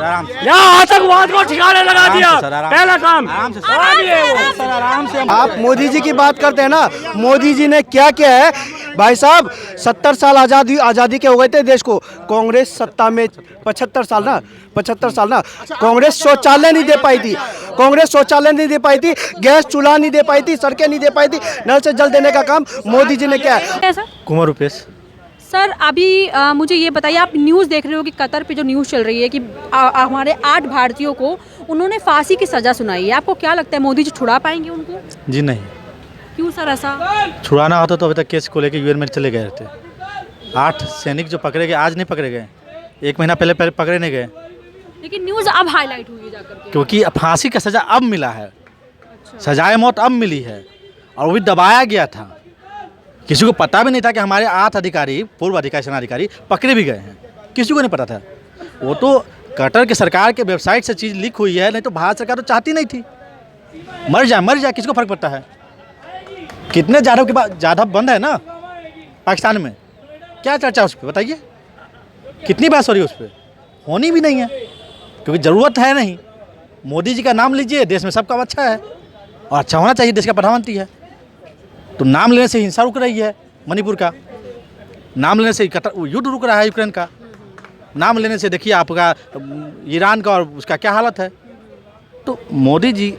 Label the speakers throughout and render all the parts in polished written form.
Speaker 1: यहाँ आतंकवाद को ठिकाने लगा दिया। पहला काम
Speaker 2: आराम से आप मोदी जी की बात करते हैं ना, मोदी जी ने क्या किया है भाई साहब। 70 साल आज़ादी के हो गए थे देश को, कांग्रेस सत्ता में 75 साल ना कांग्रेस शौचालय नहीं दे पाई थी, गैस चूल्हा नहीं दे पाई थी, सड़कें नहीं दे पाई थी, नल से जल देने का काम मोदी जी ने किया है।
Speaker 3: कुमार रुपेश।
Speaker 4: सर अभी मुझे ये बताइए, आप न्यूज़ देख रहे हो कि कतर पे जो न्यूज़ चल रही है कि हमारे 8 भारतीयों को उन्होंने फांसी की सज़ा सुनाई है, आपको क्या लगता है मोदी जी छुड़ा पाएंगे उनको?
Speaker 3: जी नहीं।
Speaker 4: क्यों सर ऐसा?
Speaker 3: छुड़ाना होता तो अभी तक केस को लेकर यूएन में चले गए थे। 8 सैनिक जो पकड़े गए आज नहीं पकड़े गए, 1 महीना पहले पकड़े नहीं गए,
Speaker 4: लेकिन न्यूज़ अब हाईलाइट हुई है जाकर के।
Speaker 3: क्योंकि फांसी का सज़ा अब मिला है। सजाए मौत अब मिली है और वो भी दबाया गया था। किसी को पता भी नहीं था कि हमारे 8 अधिकारी, पूर्व अधिकारी, सेनाधिकारी पकड़े भी गए हैं, किसी को नहीं पता था। वो तो कतर के सरकार के वेबसाइट से चीज़ लीक हुई है, नहीं तो भारत सरकार तो चाहती नहीं थी। मर जाए किसको फर्क पड़ता है? कितने जाधव के बाद जाधव बंद है ना पाकिस्तान में, क्या चर्चा उस पर बताइए? कितनी बहस हो रही है उस पर? होनी भी नहीं है, क्योंकि ज़रूरत है नहीं। मोदी जी का नाम लीजिए, देश में सबका अच्छा है और अच्छा होना चाहिए, देश का प्रधानमंत्री है। तो नाम लेने से हिंसा रुक रही है मणिपुर का, नाम लेने से युद्ध रुक रहा है यूक्रेन का, नाम लेने से देखिए आपका ईरान का और उसका क्या हालत है। तो मोदी जी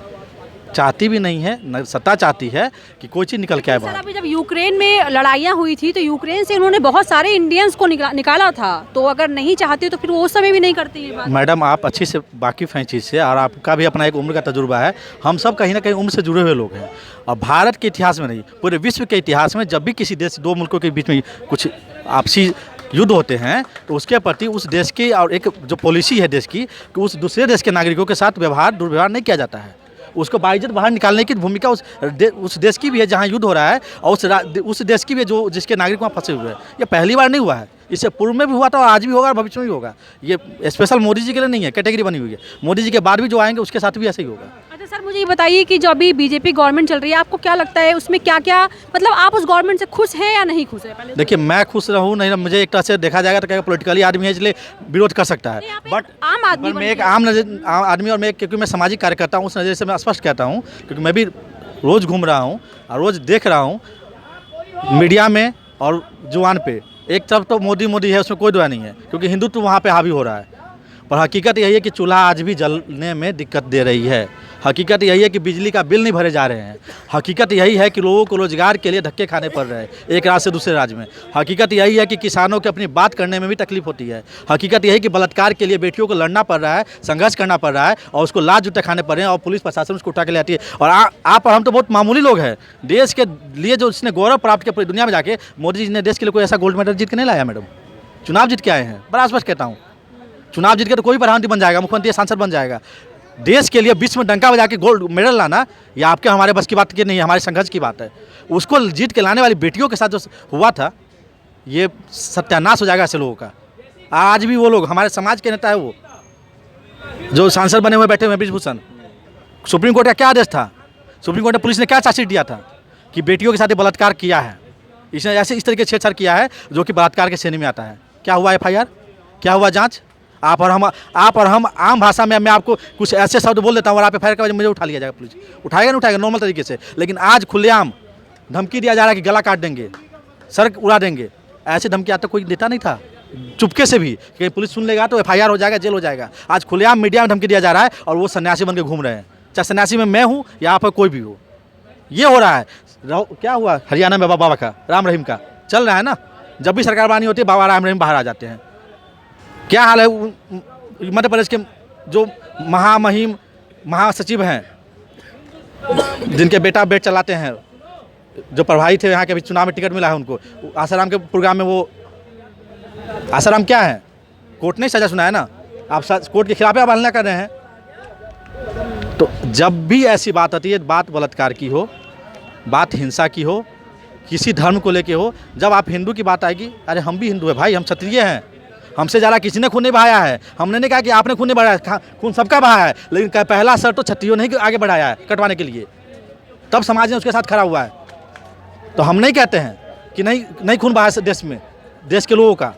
Speaker 3: चाहती भी नहीं है, न सत्ता चाहती है कि कोई चीज़ निकल के आए बाहर।
Speaker 4: सर अभी जब यूक्रेन में लड़ाइयाँ हुई थी तो यूक्रेन से उन्होंने बहुत सारे इंडियंस को निकाला था, तो अगर नहीं चाहते तो फिर वो उस समय भी नहीं करते ये बात।
Speaker 3: मैडम आप अच्छी से वाकिफ़ हैं चीज़ से, और आपका भी अपना एक उम्र का तजुर्बा है। हम सब कहीं ना कहीं उम्र से जुड़े हुए लोग हैं, और भारत के इतिहास में नहीं, पूरे विश्व के इतिहास में जब भी किसी देश, 2 मुल्कों के बीच में कुछ आपसी युद्ध होते हैं तो उसके प्रति उस देश की और एक जो पॉलिसी है देश की कि उस दूसरे देश के नागरिकों के साथ दुर्व्यवहार नहीं किया जाता है। उसको बाइज्जत बाहर निकालने की भूमिका उस देश की भी है जहाँ युद्ध हो रहा है, और उस देश की भी है जो जिसके नागरिक वहाँ फंसे हुए हैं। ये पहली बार नहीं हुआ है, इससे पूर्व में भी हुआ था और आज भी होगा और भविष्य में भी होगा। ये स्पेशल मोदी जी के लिए नहीं है, कैटेगरी बनी हुई है। मोदी जी के बाद भी जो आएंगे उसके साथ भी ऐसे ही होगा।
Speaker 4: अच्छा सर मुझे ये बताइए कि जो अभी बीजेपी गवर्नमेंट चल रही है, आपको क्या लगता है उसमें क्या क्या, मतलब आप उस गवर्नमेंट से खुश हैं या नहीं खुश है? पहले
Speaker 3: देखिए मैं खुश रहूँ नहीं, मुझे एक तरह से देखा जाएगा तो क्या पॉलिटिकली आदमी है इसलिए विरोध कर सकता है, बट
Speaker 4: आम आदमी
Speaker 3: मैं एक आम आदमी और मैं क्योंकि मैं सामाजिक कार्यकर्ता हूँ, उस नज़र से मैं स्पष्ट कहता हूँ, क्योंकि मैं भी रोज़ घूम रहा हूँ और रोज़ देख रहा हूँ मीडिया में और जुबान पे, एक तरफ तो मोदी है, उसमें कोई दुआ नहीं है, क्योंकि हिंदुत्व वहाँ पे हावी हो रहा है। पर हकीकत यही है कि चूल्हा आज भी जलने में दिक्कत दे रही है। हकीकत यही है कि बिजली का बिल नहीं भरे जा रहे हैं। हकीकत यही है कि लोगों को रोजगार के लिए धक्के खाने पड़ रहे हैं एक राज्य से दूसरे राज्य में। हकीकत यही है कि किसानों को अपनी बात करने में भी तकलीफ होती है। हकीकत यही कि बलात्कार के लिए बेटियों को लड़ना पड़ रहा है, संघर्ष करना पड़ रहा है और उसको लाज जूते खाने पड़ रहे हैं और पुलिस प्रशासन उसको उठा के ले आती है। और आप और हम तो बहुत मामूली लोग हैं, देश के लिए जो इसने गौरव प्राप्त किया पूरी दुनिया में जाके, मोदी जी ने देश के लिए कोई ऐसा गोल्ड मेडल जीत के नहीं लाया मैडम। चुनाव जीत के आए हैं, बड़ा स्पष्ट कहता हूँ। चुनाव जीत के तो कोई प्रधानमंत्री बन जाएगा, मुख्यमंत्री, सांसद बन जाएगा। देश के लिए विश्व में डंका बजा के गोल्ड मेडल लाना ये आपके हमारे बस की बात की नहीं है, हमारे संघर्ष की बात है। उसको जीत के लाने वाली बेटियों के साथ जो हुआ था, ये सत्यानाश हो जाएगा ऐसे लोगों का। आज भी वो लोग हमारे समाज के नेता है, वो जो सांसद बने हुए बैठे हुए ब्रिजभूषण, सुप्रीम कोर्ट का क्या आदेश था? सुप्रीम कोर्ट ने पुलिस ने क्या चार्जशीट दिया था कि बेटियों के साथ बलात्कार किया है, इसने ऐसे इस तरीके से छेड़छाड़ किया है जो कि बलात्कार के श्रेणी में आता है। क्या हुआ FIR, क्या हुआ जाँच? आप और हम आम भाषा में मैं आपको कुछ ऐसे शब्द बोल देता हूँ और आप FIR का वजह मुझे उठा लिया जाएगा, पुलिस उठाएगा नहीं उठाएगा नॉर्मल तरीके से। लेकिन आज खुलेआम धमकी दिया जा रहा है कि गला काट देंगे, सड़क उड़ा देंगे। ऐसी धमकी आज तक कोई देता नहीं था, चुपके से भी, कि पुलिस सुन लेगा तो FIR हो जाएगा, जेल हो जाएगा। आज खुलेआम मीडिया में धमकी दिया जा रहा है और वो सन्यासी बन के घूम रहे हैं, चाहे सन्यासी में मैं हूँ या आप कोई भी हो। ये हो रहा है। क्या हुआ हरियाणा में बाबा का राम रहीम का चल रहा है ना, जब भी सरकार बनानी होती है बाबा राम रहीम बाहर आ जाते हैं। क्या हाल है मध्य प्रदेश के जो महामहिम महासचिव हैं, जिनके बेटा बेट चलाते हैं, जो प्रभारी थे यहाँ के, भी चुनाव में टिकट मिला है उनको, आसाराम के प्रोग्राम में, वो आसाराम क्या है? कोर्ट ने सजा सुना है ना, आप कोर्ट के खिलाफ आप हल्ला कर रहे हैं। तो जब भी ऐसी बात आती है, बात बलात्कार की हो, बात हिंसा की हो, किसी धर्म को लेके हो, जब आप हिंदू की बात आएगी, अरे हम भी हिंदू है भाई, हम क्षत्रिय हैं, हमसे ज़्यादा किसी ने खून नहीं बहाया है। हमने नहीं कहा कि आपने खून नहीं बढ़ाया, खून सबका बहाया है, लेकिन पहला असर तो क्षत्रियों ने ही आगे बढ़ाया है कटवाने के लिए, तब समाज ने उसके साथ खड़ा हुआ है। तो हम नहीं कहते हैं कि नहीं खून बहाया देश में, देश के लोगों का,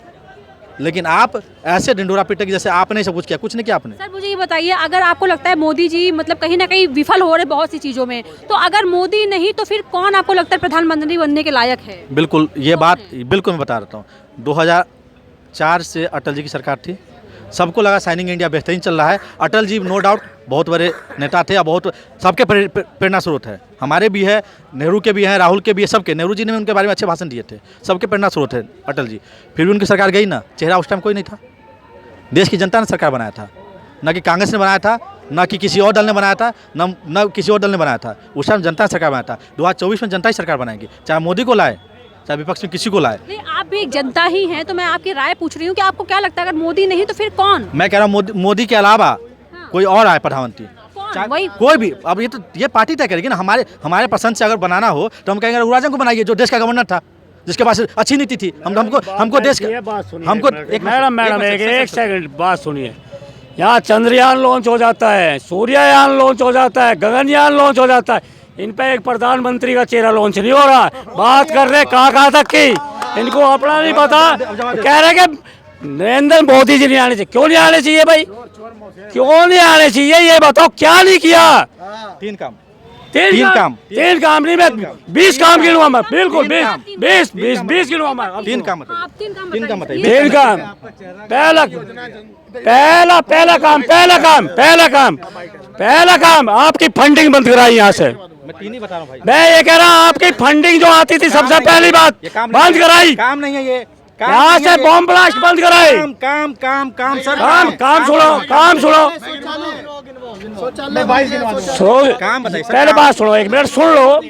Speaker 3: लेकिन आप ऐसे ढिंडोरा पीटे कि जैसे आपने सब कुछ किया, कुछ नहीं किया आपने।
Speaker 4: सर मुझे ये बताइए, अगर आपको लगता है मोदी जी मतलब कहीं ना कहीं विफल हो रहे बहुत सी चीज़ों में, तो अगर मोदी नहीं तो फिर कौन आपको लगता है प्रधानमंत्री बनने के लायक है?
Speaker 3: बिल्कुल ये बात बिल्कुल मैं बता रहा हूँ। 2004 से अटल जी की सरकार थी, सबको लगा शाइनिंग इंडिया बेहतरीन चल रहा है। अटल जी नो डाउट बहुत बड़े नेता थे और बहुत सबके प्रेरणा स्रोत है, हमारे भी है, नेहरू के भी हैं, राहुल के भी है, सबके। नेहरू जी ने उनके बारे में अच्छे भाषण दिए थे, सबके प्रेरणा स्रोत है अटल जी। फिर भी उनकी सरकार गई ना, चेहरा उस टाइम कोई नहीं था। देश की जनता ने सरकार बनाया था, ना कि कांग्रेस ने बनाया था, ना कि किसी और दल ने बनाया था, न किसी और दल ने बनाया था। उस टाइम जनता ने सरकार बनाया था। 2024 में जनता ही सरकार बनाएगी, चाहे मोदी को लाए चाहे विपक्ष में किसी को लाए।
Speaker 4: नहीं, आप भी एक जनता ही हैं, तो मैं आपकी राय पूछ रही हूँ कि आपको क्या लगता है अगर मोदी नहीं तो फिर कौन?
Speaker 3: मैं कह रहा हूँ मोदी के अलावा कोई और आए प्रधानमंत्री,
Speaker 4: कौन? वही
Speaker 3: कोई भी। अब ये पार्टी तय करेगी ना। हमारे पसंद से अगर बनाना हो तो हम कहेंगे रघुराजन को बनाइए, जो देश का गवर्नर था, जिसके पास अच्छी नीति थी। हमको देश का हमको एक
Speaker 1: मैडम एक सेकंड बात सुनिए। यहाँ चंद्रयान लॉन्च हो जाता है, सूर्ययान लॉन्च हो जाता है, गगनयान लॉन्च हो जाता है, इन पे एक प्रधानमंत्री का चेहरा लॉन्च नहीं हो रहा। बात कर रहे कहाँ तक की, इनको अपना नहीं पता। कह रहे कि नरेंद्र मोदी जी नहीं आने चाहिए। क्यों नहीं आने चाहिए भाई, क्यों नहीं आने चाहिए ये बताओ, क्या नहीं किया?
Speaker 3: तीन काम
Speaker 1: नहीं, मैं 20 काम गिनूंगा मैं, बिल्कुल 20 गिनूंगा मैं।
Speaker 3: तीन काम बताइए।
Speaker 1: तीन काम। पहला काम आपकी फंडिंग बंद कराई यहाँ से।
Speaker 3: मैं तीन ही बता रहा हूँ भाई।
Speaker 1: मैं ये कह रहा हूँ आपकी फंडिंग जो आती थी सबसे पहली बात बंद कराई।
Speaker 3: काम नहीं है ये,
Speaker 1: यहाँ से बॉम्ब ब्लास्ट बंद कराई।
Speaker 3: काम सर,
Speaker 1: काम सुनो।
Speaker 3: काम बताइए।
Speaker 1: पहले बात सुनो, 1 मिनट सुन लो।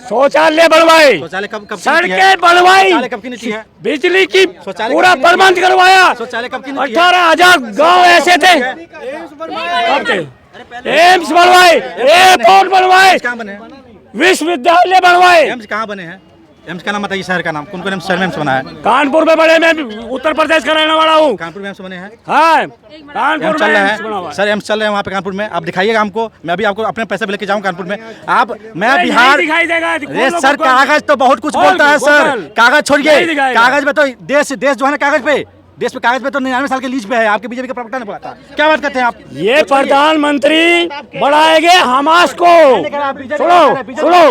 Speaker 1: शौचालय बनवाए,
Speaker 3: शौचालय कब
Speaker 1: सड़कें बनवाई,
Speaker 3: कब की नीति है?
Speaker 1: बिजली की
Speaker 3: शौचालय
Speaker 1: पूरा
Speaker 3: कब की
Speaker 1: प्रबंध करवाया।
Speaker 3: शौचालय कब की नीति है?
Speaker 1: 18,000 गाँव ऐसे थे, एम्स बनवाए, एयरपोर्ट बनवाए,
Speaker 3: कहाँ बने हैं?
Speaker 1: विश्वविद्यालय बनवाए।
Speaker 3: एम्स कहाँ बने हैं? एम्स का नाम बताइए, शहर का नाम। कौन कौन शहर में एम्स बना है?
Speaker 1: कानपुर में बने, मैं उत्तर प्रदेश का रहने वाला हूँ।
Speaker 3: कानपुर में एम्स बने हैं?
Speaker 1: हाँ,
Speaker 3: एम्स
Speaker 1: कानपुर
Speaker 3: चल
Speaker 1: में
Speaker 3: रहा
Speaker 1: एम्स बना हुआ
Speaker 3: है
Speaker 1: है।
Speaker 3: सर, एम्स चल रहे हैं वहाँ पे कानपुर में। आप दिखाइएगा हमको, मैं अभी आपको अपने पैसे पे लेके जाऊँ कानपुर में। मैं
Speaker 1: नहीं
Speaker 3: बिहार
Speaker 1: दिखाई देगा।
Speaker 3: अरे सर, कागज तो बहुत कुछ बोलता है सर। कागज छोड़िए, कागज में तो देश जो है ना, कागज पे देश पे कागज पे तो 99 साल के लीज पे है। आपके बीजेपी का प्रवक्ता ने बोला था। क्या बात करते हैं आप?
Speaker 1: ये प्रधानमंत्री बढ़ाएंगे हमास को। सुनो,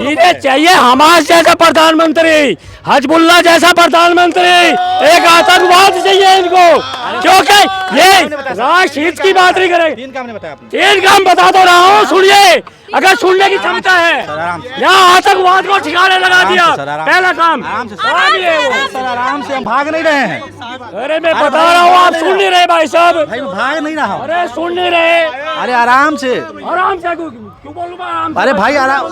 Speaker 1: ये चाहिए हमास जैसा प्रधानमंत्री, हजबुल्ला जैसा प्रधानमंत्री, एक आतंकवाद चाहिए इनको, क्योंकि ये राष्ट्र हित की बात नहीं करेंगे।
Speaker 3: तीन काम नहीं बताया आपने।
Speaker 1: 3 काम बता दो रहा हूँ, सुनिए अगर सुनने की क्षमता है। यहाँ आतंकवाद को ठिकाने लगा दिया। पहला काम
Speaker 3: आराम से, हम भाग नहीं रहे हैं।
Speaker 1: अरे मैं बता रहा हूँ, आप सुन नहीं रहे भाई साहब।
Speaker 3: भाई मैं भाग नहीं रहा हूँ।
Speaker 1: अरे सुन नहीं रहे।
Speaker 3: अरे आराम से
Speaker 1: क्यों बोलूं मैं आराम से?
Speaker 3: अरे भाई आराम।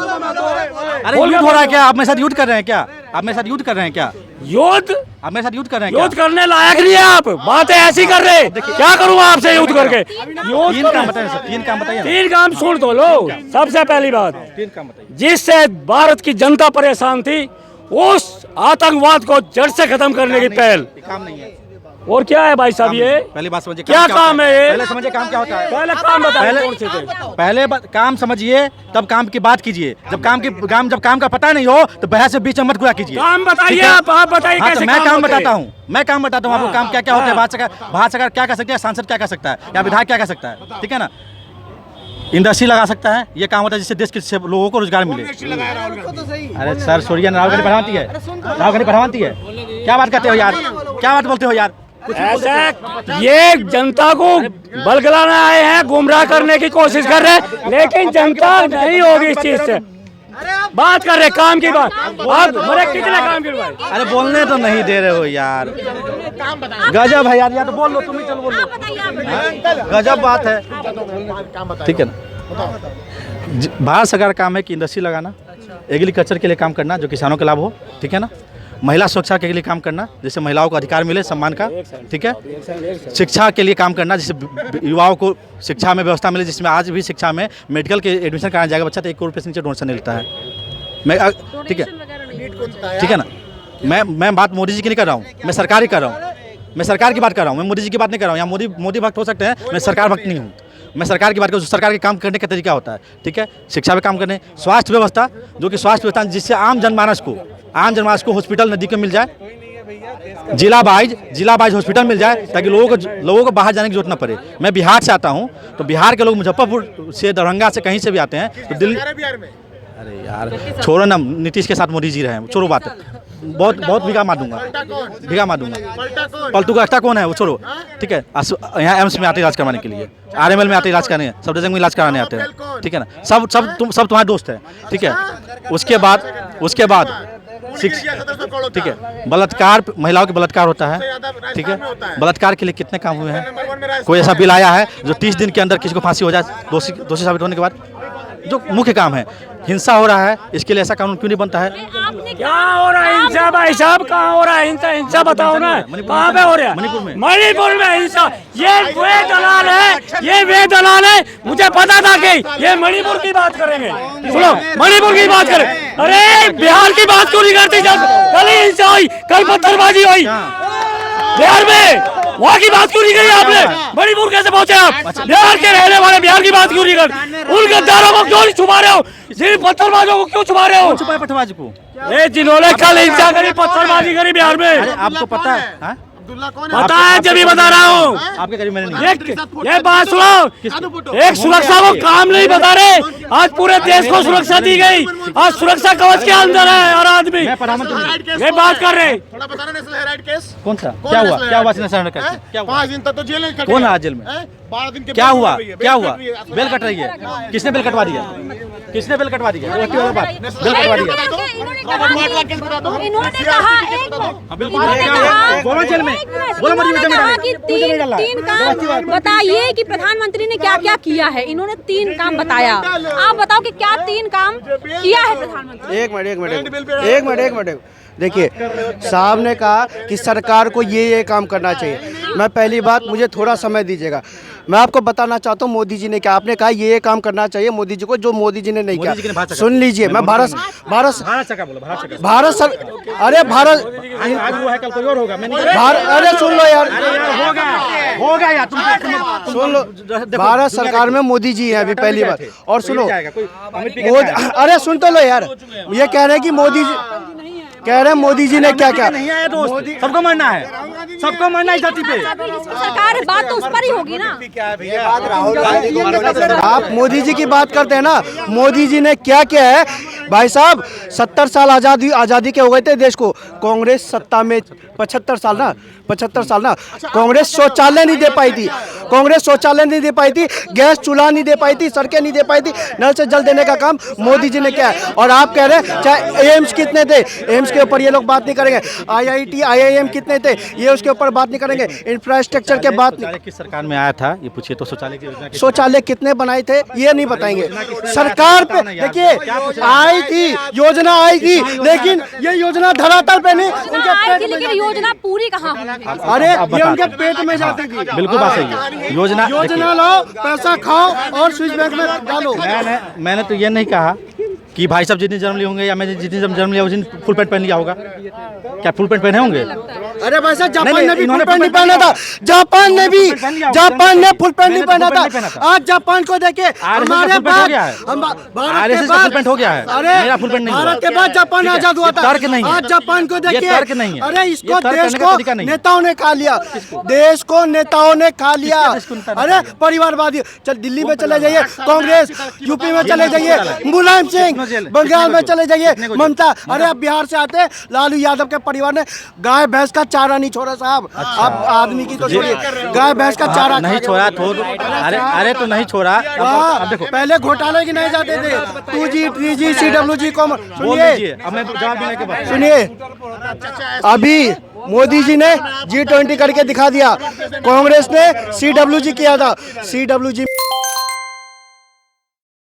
Speaker 3: अरे युद्ध हो रहा है क्या? आप मेरे साथ युद्ध कर रहे हैं क्या? आप मेरे साथ युद्ध कर रहे हैं क्या?
Speaker 1: युद्ध?
Speaker 3: आप मेरे साथ युद्ध कर रहे हैं
Speaker 1: युद्ध करने लायक नहीं है आप, बातें ऐसी कर रहे। क्या करूँ आपसे युद्ध करके?
Speaker 3: तीन काम बताइए सर, तीन काम बताइए।
Speaker 1: 3 काम सुन तो लो। सबसे पहली बात,
Speaker 3: 3 काम बताइए।
Speaker 1: जिससे भारत की जनता परेशान थी, उस आतंकवाद को जड़ से खत्म करने की पहल।
Speaker 3: काम नहीं है।
Speaker 1: और क्या है भाई साहब ये?
Speaker 3: पहले बात समझिए,
Speaker 1: क्या काम है ये?
Speaker 3: पहले समझिए काम क्या होता है।
Speaker 1: पहले काम बताइए।
Speaker 3: पहले काम समझिए, तब काम की बात कीजिए। जब काम का पता नहीं हो तो बहस से बीच में मत घुरा कीजिए।
Speaker 1: काम बताइए आप बताइए
Speaker 3: हाँ,
Speaker 1: कैसे
Speaker 3: तो मैं काम
Speaker 1: होते हैं?
Speaker 3: बताता हूँ आपको काम क्या क्या होता है। भारत सरकार क्या कर सकती है, सांसद क्या कर सकता है, या विधायक क्या कर सकता है, ठीक है ना। इंडस्ट्री लगा सकता है, ये काम होता है जिससे देश के लोगों को रोजगार मिले। अरे सर सोरिया राहुल गांधी पढ़ाती है। क्या बात करते हो यार, क्या बात बोलते हो यार?
Speaker 1: ऐसा ये जनता को बलगलाना आए हैं, गुमराह करने की कोशिश कर रहे हैं, लेकिन जनता नहीं होगी इस चीज से। बात कर रहे काम की बात। आप मेरे कितने काम गिनवाए?
Speaker 3: अरे बोलने तो नहीं दे रहे हो यार। गजब है यार, या तो बोल लो, तुम ही चलो बोल लो। गजब बात है, ठीक है ना। भारत सरकार का काम है कि इंडस्ट्री लगाना, एग्रीकल्चर के लिए काम करना जो किसानों के लाभ हो, ठीक है ना। महिला सुरक्षा के लिए काम करना, जिससे महिलाओं को अधिकार मिले सम्मान का, ठीक है। शिक्षा के लिए काम करना, जिससे युवाओं को शिक्षा में व्यवस्था मिले, जिसमें आज भी शिक्षा में मेडिकल के एडमिशन कराने जाएगा बच्चा तो 1 करोड़ रुपये से नीचे डोनेशन मिलता है। ठीक है ना। मैं बात मोदी जी की नहीं कर रहा हूँ, मैं सरकार ही कर रहा हूँ। मैं सरकार की बात कर रहा हूँ, मैं मोदी जी की बात नहीं कर रहा हूँ। यहाँ मोदी भक्त हो सकते हैं, मैं सरकार भक्त नहीं हूँ। मैं सरकार की बात करूँ, सरकार के काम करने का तरीका होता है, ठीक है। शिक्षा पे काम करने, स्वास्थ्य व्यवस्था, जो कि स्वास्थ्य व्यवस्था जिससे आम जनमानस को हॉस्पिटल नज़दीक में मिल जाए, जिला वाइज हॉस्पिटल मिल जाए ताकि लोगों को बाहर जाने की जरूरत ना पड़े। मैं बिहार से आता हूँ, तो बिहार के लोग मुजफ्फरपुर से, दरभंगा से, कहीं से भी आते हैं तो दिल्ली। अरे यार छोड़ो ना, नीतीश के साथ मोदी जी रहे हैं, छोड़ो बात। बहुत भीगा मार दूंगा। पलटू का एक्स्ट्रा कौन है वो छोड़ो, ठीक है। यहाँ एम्स में आते इलाज करवाने के लिए, RML में आते इलाज करने, सब डिविजन में इलाज कराने आते हैं, ठीक है ना। सब तुम्हारे दोस्त हैं, ठीक है। उसके बाद ठीक है, बलात्कार, महिलाओं के बलात्कार होता है, ठीक है। बलात्कार के लिए कितने काम हुए हैं? कोई ऐसा बिल आया है जो 30 दिन के अंदर किसी को फांसी हो जाए दोषी साबित होने के बाद? जो मुख्य काम है, हिंसा हो रहा है, इसके लिए ऐसा कानून क्यों नहीं बनता है?
Speaker 1: क्या हो रहा है हिंसा भाई साहब? कहाँ हो रहा है हिंसा बताओ ना, कहाँ पे हो रहा है? मणिपुर में हिंसा। ये वे दलाल है, मुझे पता था कि ये मणिपुर की बात करेंगे। सुनो, मणिपुर की बात करें। अरे बिहार की बात क्यों नहीं करती? कल हिंसा हुई, कल पत्थरबाजी हुई बिहार में, वहाँ की बात क्यों नहीं करी आपने? मणिपुर कैसे पहुंचे आप? बिहार के रहने वाले बिहार की बात क्यों नहीं करते? उन गद्दारों को क्यों छुपा रहे हो? जिन पत्थरबाजों को क्यों छुपा रहे हो?
Speaker 3: छुपाए पत्थरबाजी को,
Speaker 1: जिन्होंने कल हिंसा करी, पत्थरबाजी करी बिहार में।
Speaker 3: आपको पता है?
Speaker 1: पता है, जब भी बता रहा हूँ।
Speaker 3: आपके करीब मैंने नहीं।
Speaker 1: ये बात सुनो, एक सुरक्षा को काम नहीं बता रहे। आज पूरे देश को सुरक्षा दी गई, आज सुरक्षा कवच के अंदर है हर आदमी। ये बात कर रहे।
Speaker 3: कौन सा? क्या हुआ? क्या हुआ?
Speaker 5: 5 दिन तक तो जेल में
Speaker 3: कौन है जेल में?
Speaker 5: 12 दिन के
Speaker 3: क्या हुआ? बेल कट रही है? किसने बेल कटवा दिया? किसने बेल कटवा दिया? बेल कटवा दिया।
Speaker 4: इन्होंने कहा कि तीन काम बताइए कि प्रधानमंत्री ने क्या क्या किया है। इन्होंने 3 काम बताया, आप बताओ कि क्या 3 काम किया है प्रधानमंत्री?
Speaker 2: एक मिनट देखिए, साहब ने कहा कि सरकार को ये काम करना चाहिए। मैं पहली बात, मुझे थोड़ा समय दीजिएगा, मैं आपको बताना चाहता हूँ मोदी जी ने क्या। आपने कहा ये काम करना चाहिए मोदी जी को, जो मोदी जी ने नहीं किया। सुन लीजिए, मैं भारत सर, अरे भारत, अरे सुन लो यार,
Speaker 3: होगा यार,
Speaker 2: सुन लो, भारत सरकार में मोदी जी है अभी, पहली बात। और सुनो, अरे सुन तो लो यार, ये कह रहे हैं कि मोदी जी कह रहे हैं मोदी जी ने क्या क्या
Speaker 3: नहीं है दोस्त, सबको मरना है, सबको मरना है धरती पे।
Speaker 4: सरकार बात तो उस पर ही होगी ना।
Speaker 2: आप मोदी जी की बात करते हैं ना, मोदी जी ने क्या किया है भाई साहब? 70 साल आज़ादी के हो गए थे देश को। कांग्रेस सत्ता में 75 साल ना, कांग्रेस शौचालय नहीं दे पाई थी, गैस चूल्हा नहीं दे पाई थी, सड़कें नहीं दे पाई थी, नल से जल देने का काम मोदी जी ने किया है। और आप कह रहे हैं चाहे एम्स कितने थे, एम्स के ऊपर ये लोग बात नहीं करेंगे। IIT IIM कितने थे, ये उसके ऊपर बात नहीं करेंगे। इंफ्रास्ट्रक्चर के बात नहीं।
Speaker 3: किस सरकार में आया था ये पूछिए तो? शौचालय की योजना,
Speaker 2: शौचालय कितने बनाए थे ये नहीं बताएंगे। सरकार पे देखिए, आई थी योजना, आई थी, लेकिन ये योजना धरातल पे नहीं, उनके पेट में,
Speaker 4: लेकिन योजना पूरी कहाँ?
Speaker 2: अरे ये उनके पेट में जाती थी।
Speaker 3: बिल्कुल बात सही है। योजना
Speaker 2: लाओ, पैसा खाओ और स्विच बैंक में डालो।
Speaker 3: मैंने तो ये नहीं कहा कि भाई साहब जितने जन्म लिए होंगे या मैं जितने जन्म लिया उस दिन फुल पैंट पहन लिया होगा। क्या फुल पैंट पहने होंगे?
Speaker 2: अरे भाई साहब, जापान ने भी फुल पैंट नहीं पहना था। जापान ने फुल पैंट नहीं पहना था। आज जापान को देखिए, हमारे बाद
Speaker 3: फुल पैंट हो गया है।
Speaker 2: अरे
Speaker 3: मेरा फुल पैंट नहीं,
Speaker 2: भारत के बाद जापान आजाद हुआ था।
Speaker 3: तर्क नहीं है।
Speaker 2: आज जापान को देखिए,
Speaker 3: तर्क नहीं है।
Speaker 2: अरे इसको देश
Speaker 3: का तरीका
Speaker 2: को
Speaker 3: नहीं है।
Speaker 2: नेताओं ने खा लिया, देश को नेताओं ने खा लिया। अरे परिवारवादी, चल दिल्ली में चले जाइए कांग्रेस, यूपी में चले जाइए मुलायम सिंह, बंगाल में चले जाइए ममता। अरे अब बिहार से आते लालू यादव के परिवार ने गाय भैंस का चारा नहीं छोड़ा साहब। अब आदमी की तो छोड़िए, गाय भैंस का चारा
Speaker 3: नहीं छोड़ा। अरे तो नहीं छोड़ा। अब देखो,
Speaker 2: पहले घोटाले की नहीं जाते थे, 2G 3G CWG कॉमन। सुनिए, अभी मोदी जी ने G20 करके दिखा दिया, कांग्रेस ने CWG किया था। CWG